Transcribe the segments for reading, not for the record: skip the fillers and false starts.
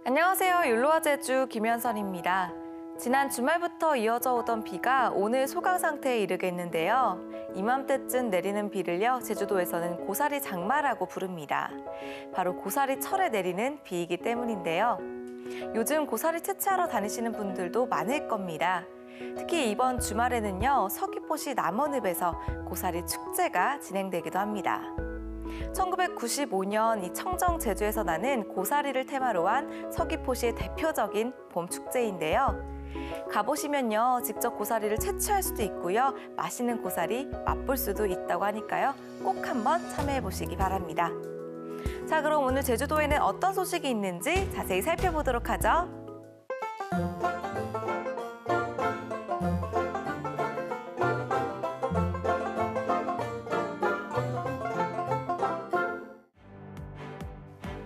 안녕하세요. 율로와 제주 김현선입니다. 지난 주말부터 이어져 오던 비가 오늘 소강 상태에 이르겠는데요. 이맘때쯤 내리는 비를요, 제주도에서는 고사리 장마라고 부릅니다. 바로 고사리 철에 내리는 비이기 때문인데요. 요즘 고사리 채취하러 다니시는 분들도 많을 겁니다. 특히 이번 주말에는요, 서귀포시 남원읍에서 고사리 축제가 진행되기도 합니다. 1995년 이 청정 제주에서 나는 고사리를 테마로 한 서귀포시의 대표적인 봄 축제인데요. 가보시면요, 직접 고사리를 채취할 수도 있고요, 맛있는 고사리 맛볼 수도 있다고 하니까요, 꼭 한번 참여해 보시기 바랍니다. 자, 그럼 오늘 제주도에는 어떤 소식이 있는지 자세히 살펴보도록 하죠.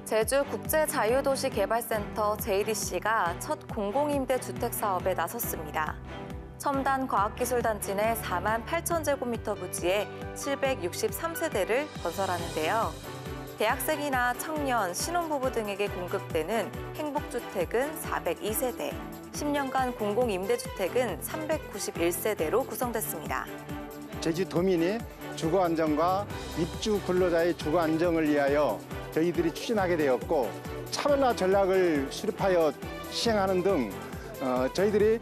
제주국제자유도시개발센터 JDC가 첫 공공임대주택 사업에 나섰습니다. 첨단 과학기술단지 내 4만 8천 제곱미터 부지에 763세대를 건설하는데요. 대학생이나 청년, 신혼부부 등에게 공급되는 행복주택은 402세대, 10년간 공공임대주택은 391세대로 구성됐습니다. 제주도민의 주거안정과 입주 근로자의 주거안정을 위하여 저희들이 추진하게 되었고, 차별화 전략을 수립하여 시행하는 등 저희들이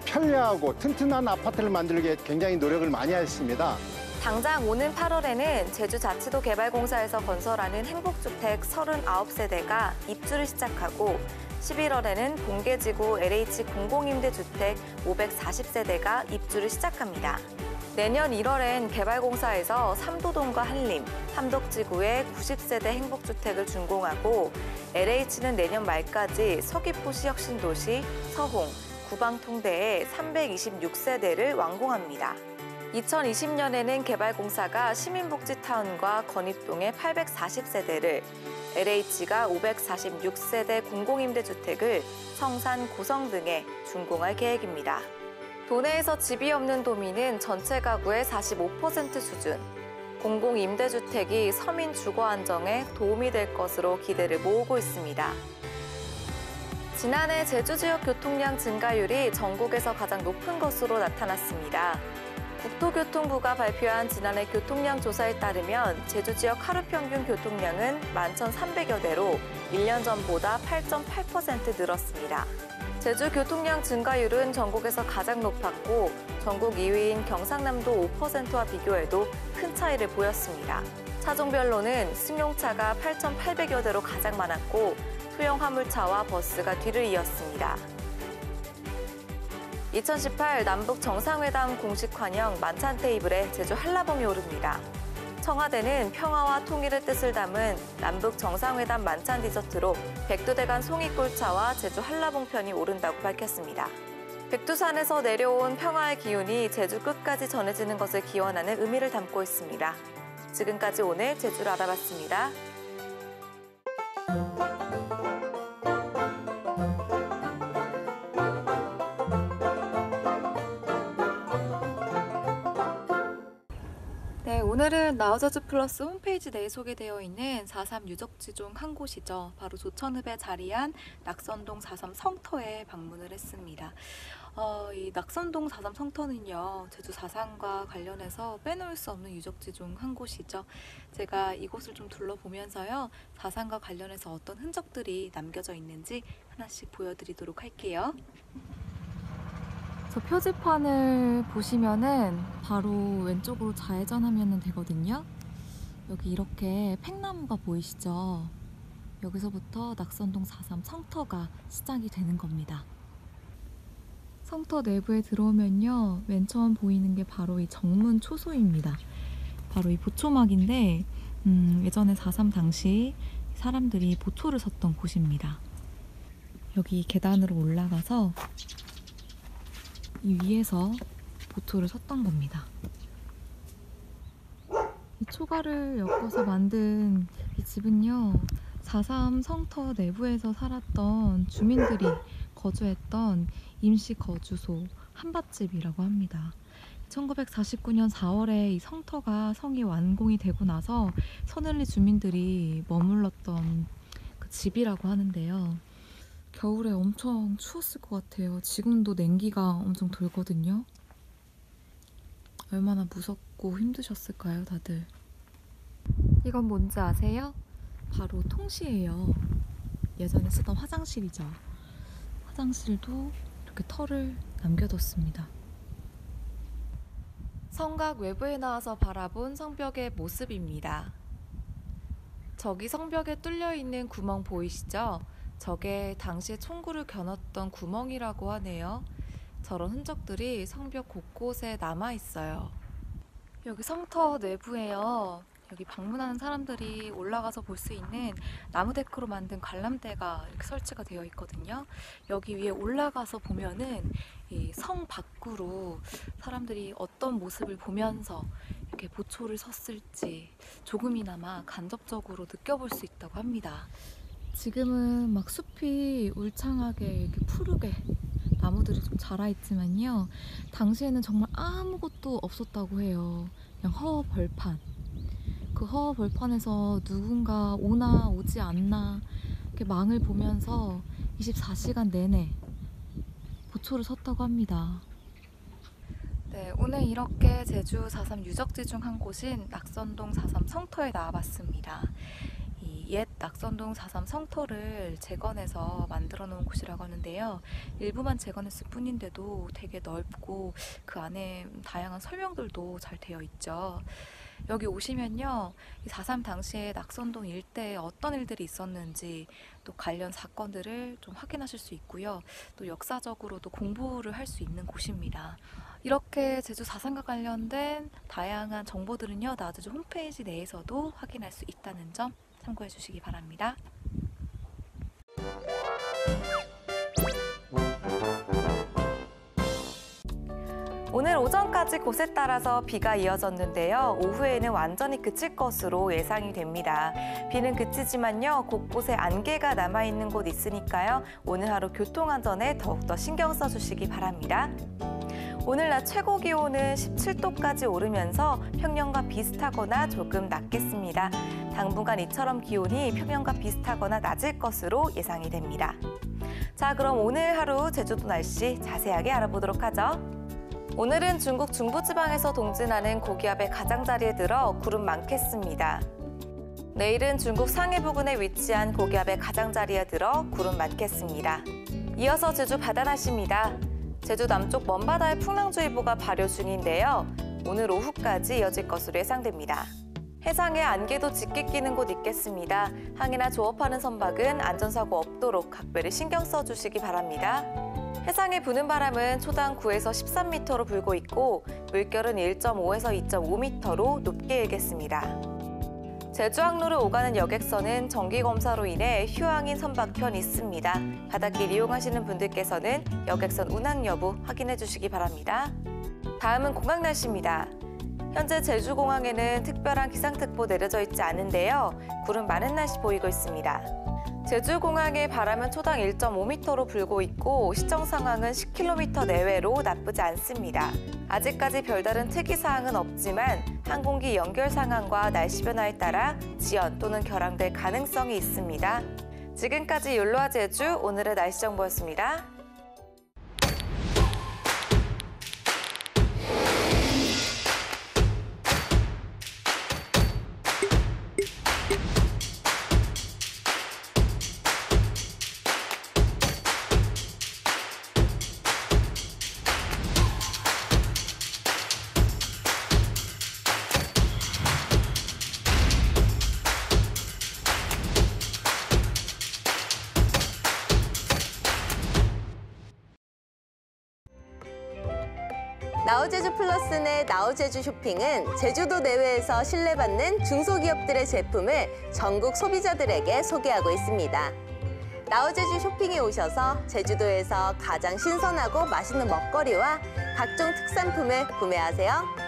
편리하고 튼튼한 아파트를 만들기 굉장히 노력을 많이 했습니다. 당장 오는 8월에는 제주자치도 개발공사에서 건설하는 행복주택 39세대가 입주를 시작하고, 11월에는 공개지구 LH 공공임대주택 540세대가 입주를 시작합니다. 내년 1월엔 개발공사에서 삼도동과 한림, 함덕지구에 90세대 행복주택을 준공하고, LH는 내년 말까지 서귀포시 혁신도시, 서홍, 구방통대에 326세대를 완공합니다. 2020년에는 개발공사가 시민복지타운과 건입동에 840세대를, LH가 546세대 공공임대주택을 성산, 고성 등에 준공할 계획입니다. 도내에서 집이 없는 도민은 전체 가구의 45% 수준, 공공임대주택이 서민 주거 안정에 도움이 될 것으로 기대를 모으고 있습니다. 지난해 제주 지역 교통량 증가율이 전국에서 가장 높은 것으로 나타났습니다. 국토교통부가 발표한 지난해 교통량 조사에 따르면 제주 지역 하루 평균 교통량은 11,300여 대로 1년 전보다 8.8% 늘었습니다. 제주 교통량 증가율은 전국에서 가장 높았고, 전국 2위인 경상남도 5%와 비교해도 큰 차이를 보였습니다. 차종별로는 승용차가 8,800여 대로 가장 많았고, 소형 화물차와 버스가 뒤를 이었습니다. 2018 남북 정상회담 공식 환영 만찬 테이블에 제주 한라봉이 오릅니다. 청와대는 평화와 통일의 뜻을 담은 남북 정상회담 만찬 디저트로 백두대간 송이꿀차와 제주 한라봉편이 오른다고 밝혔습니다. 백두산에서 내려온 평화의 기운이 제주 끝까지 전해지는 것을 기원하는 의미를 담고 있습니다. 지금까지 오늘 제주를 알아봤습니다. 네, 오늘은 나우저주 플러스 홈페이지 내에 소개되어 있는 4.3 유적지 중 한 곳이죠. 바로 조천읍에 자리한 낙선동 4.3 성터에 방문을 했습니다. 이 낙선동 4.3 성터는요, 제주 4.3과 관련해서 빼놓을 수 없는 유적지 중 한 곳이죠. 제가 이곳을 좀 둘러보면서요, 4.3과 관련해서 어떤 흔적들이 남겨져 있는지 하나씩 보여드리도록 할게요. 저 표지판을 보시면은 바로 왼쪽으로 좌회전하면 되거든요. 여기 이렇게 팽나무가 보이시죠? 여기서부터 낙선동 4.3 성터가 시작이 되는 겁니다. 성터 내부에 들어오면요, 맨 처음 보이는 게 바로 이 정문 초소입니다. 바로 이 보초막인데, 예전에 4.3 당시 사람들이 보초를 섰던 곳입니다. 여기 계단으로 올라가서 이 위에서 보초를 섰던 겁니다. 이 초가를 엮어서 만든 이 집은요, 4.3 성터 내부에서 살았던 주민들이 거주했던 임시 거주소 한밭집이라고 합니다. 1949년 4월에 이 성터가 성이 완공이 되고 나서 서늘리 주민들이 머물렀던 그 집이라고 하는데요. 겨울에 엄청 추웠을 것 같아요. 지금도 냉기가 엄청 돌거든요. 얼마나 무섭고 힘드셨을까요, 다들? 이건 뭔지 아세요? 바로 통시예요. 예전에 쓰던 화장실이죠. 화장실도 이렇게 털을 남겨뒀습니다. 성곽 외부에 나와서 바라본 성벽의 모습입니다. 저기 성벽에 뚫려있는 구멍 보이시죠? 저게 당시에 총구를 겨눴던 구멍이라고 하네요. 저런 흔적들이 성벽 곳곳에 남아있어요. 여기 성터 내부에요. 여기 방문하는 사람들이 올라가서 볼 수 있는 나무 데크로 만든 관람대가 이렇게 설치가 되어 있거든요. 여기 위에 올라가서 보면은 이 성 밖으로 사람들이 어떤 모습을 보면서 이렇게 보초를 섰을지 조금이나마 간접적으로 느껴볼 수 있다고 합니다. 지금은 막 숲이 울창하게 이렇게 푸르게 나무들이 좀 자라있지만요. 당시에는 정말 아무것도 없었다고 해요. 그냥 허허벌판. 그 허허벌판에서 누군가 오나 오지 않나 이렇게 망을 보면서 24시간 내내 보초를 섰다고 합니다. 네, 오늘 이렇게 제주 4.3 유적지 중 한 곳인 낙선동 4.3 성터에 나와봤습니다. 이 옛 낙선동 4.3 성터를 재건해서 만들어 놓은 곳이라고 하는데요. 일부만 재건했을 뿐인데도 되게 넓고 그 안에 다양한 설명들도 잘 되어 있죠. 여기 오시면요, 이 4.3 당시에 낙선동 일대에 어떤 일들이 있었는지 또 관련 사건들을 좀 확인하실 수 있고요. 또 역사적으로도 공부를 할 수 있는 곳입니다. 이렇게 제주 4.3과 관련된 다양한 정보들은요, 나주주 홈페이지 내에서도 확인할 수 있다는 점 참고해 주시기 바랍니다. 오늘 오전까지 곳에 따라서 비가 이어졌는데요. 오후에는 완전히 그칠 것으로 예상이 됩니다. 비는 그치지만요, 곳곳에 안개가 남아있는 곳 있으니까요. 오늘 하루 교통안전에 더욱더 신경 써주시기 바랍니다. 오늘 낮 최고 기온은 17도까지 오르면서 평년과 비슷하거나 조금 낮겠습니다. 당분간 이처럼 기온이 평년과 비슷하거나 낮을 것으로 예상이 됩니다. 자, 그럼 오늘 하루 제주도 날씨 자세하게 알아보도록 하죠. 오늘은 중국 중부지방에서 동진하는 고기압의 가장자리에 들어 구름 많겠습니다. 내일은 중국 상해 부근에 위치한 고기압의 가장자리에 들어 구름 많겠습니다. 이어서 제주 바다 날씨입니다. 제주 남쪽 먼바다에 풍랑주의보가 발효 중인데요. 오늘 오후까지 이어질 것으로 예상됩니다. 해상에 안개도 짙게 끼는 곳 있겠습니다. 항해나 조업하는 선박은 안전사고 없도록 각별히 신경 써주시기 바랍니다. 해상에 부는 바람은 초당 9에서 13m로 불고 있고 물결은 1.5에서 2.5m로 높게 일겠습니다. 제주 항로를 오가는 여객선은 정기검사로 인해 휴항인 선박편 있습니다. 바닷길 이용하시는 분들께서는 여객선 운항 여부 확인해 주시기 바랍니다. 다음은 공항 날씨입니다. 현재 제주공항에는 특별한 기상특보 내려져 있지 않은데요. 구름 많은 날씨 보이고 있습니다. 제주공항의 바람은 초당 1.5m로 불고 있고 시청 상황은 10km 내외로 나쁘지 않습니다. 아직까지 별다른 특이사항은 없지만 항공기 연결 상황과 날씨 변화에 따라 지연 또는 결항될 가능성이 있습니다. 지금까지 욜로와 제주 오늘의 날씨 정보였습니다. 나우제주 플러스 내 나우제주 쇼핑은 제주도 내외에서 신뢰받는 중소기업들의 제품을 전국 소비자들에게 소개하고 있습니다. 나우제주 쇼핑에 오셔서 제주도에서 가장 신선하고 맛있는 먹거리와 각종 특산품을 구매하세요.